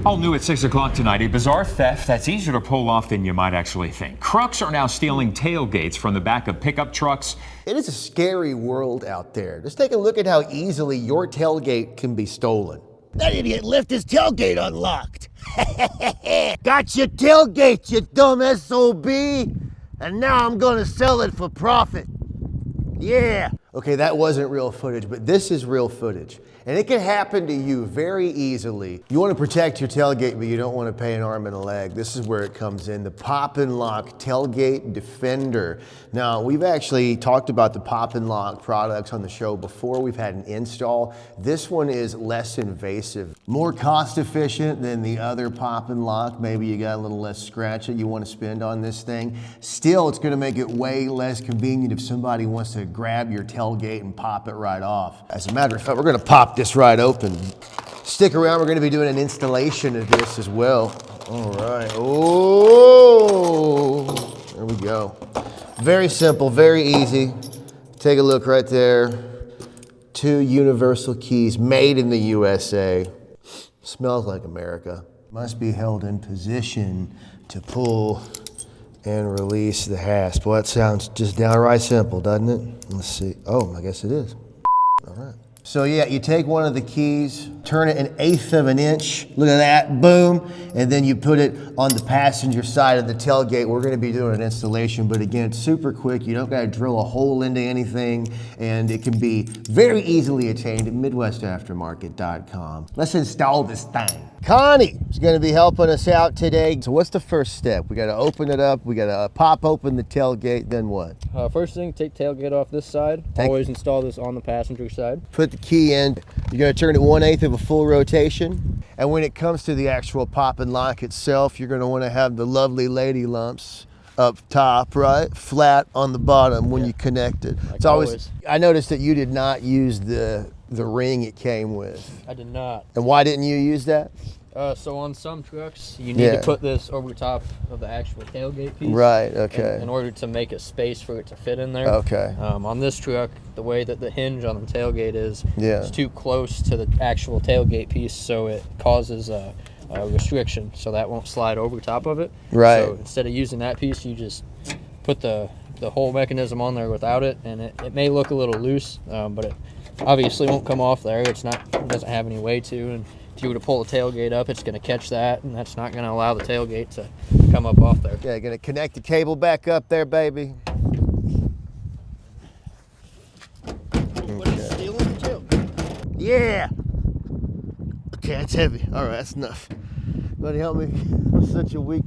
All new at 6 o'clock tonight, a bizarre theft that's easier to pull off than you might actually think. Crooks are now stealing tailgates from the back of pickup trucks. It is a scary world out there. Just take a look at how easily your tailgate can be stolen. That idiot left his tailgate unlocked. Got your tailgate, you dumb SOB. And now I'm gonna sell it for profit. Yeah. Okay, that wasn't real footage, but this is real footage. And it can happen to you very easily. You want to protect your tailgate, but you don't want to pay an arm and a leg. This is where it comes in, the Pop and Lock Tailgate Defender. Now, we've actually talked about the Pop and Lock products on the show before. We've had an install. This one is less invasive, more cost efficient than the other Pop and Lock. Maybe you got a little less scratch that you want to spend on this thing. Still, it's going to make it way less convenient if somebody wants to grab your tailgate and pop it right off. As a matter of fact, we're going to pop this right open. Stick around, we're going to be doing an installation of this as well. All right. Oh, there we go. Very simple, very easy. Take a look right there. 2 universal keys, made in the USA. Smells like America. Must be held in position to pull and release the hasp. Well, that sounds just downright simple, doesn't it? Let's see. Oh, I guess it is. All right. So yeah, you take one of the keys, turn it 1/8 of an inch, look at that, boom, and then you put it on the passenger side of the tailgate. We're gonna be doing an installation, but again, it's super quick. You don't gotta drill a hole into anything, and it can be very easily attained at MidwestAftermarket.com. Let's install this thing. Connie is gonna be helping us out today. So what's the first step? We gotta open it up, we gotta pop open the tailgate, then what? First thing, take tailgate off this side. Always install this on the passenger side. Put the key in. You're gonna turn it 1/8 of a full rotation. And when it comes to the actual pop and lock itself, you're gonna wanna have the lovely lady lumps up top, right? Flat on the bottom when you connect it. Like It's always, I noticed that you did not use the ring it came with. I did not. And why didn't you use that? So on some trucks, you need to put this over top of the actual tailgate piece. Right, okay. In order to make a space for it to fit in there. Okay. On this truck, the way that the hinge on the tailgate is, Yeah. it's too close to the actual tailgate piece, so it causes a restriction, so that won't slide over top of it. Right. So instead of using that piece, you just put the whole mechanism on there without it, and it may look a little loose, but it obviously won't come off there. It doesn't have any way to, and if you were to pull the tailgate up, it's going to catch that, and that's not going to allow the tailgate to come up off there. Yeah, gonna connect the cable back up there, baby. Okay. Yeah. Okay, that's heavy. All right, that's enough. Buddy, help me. I'm such a weak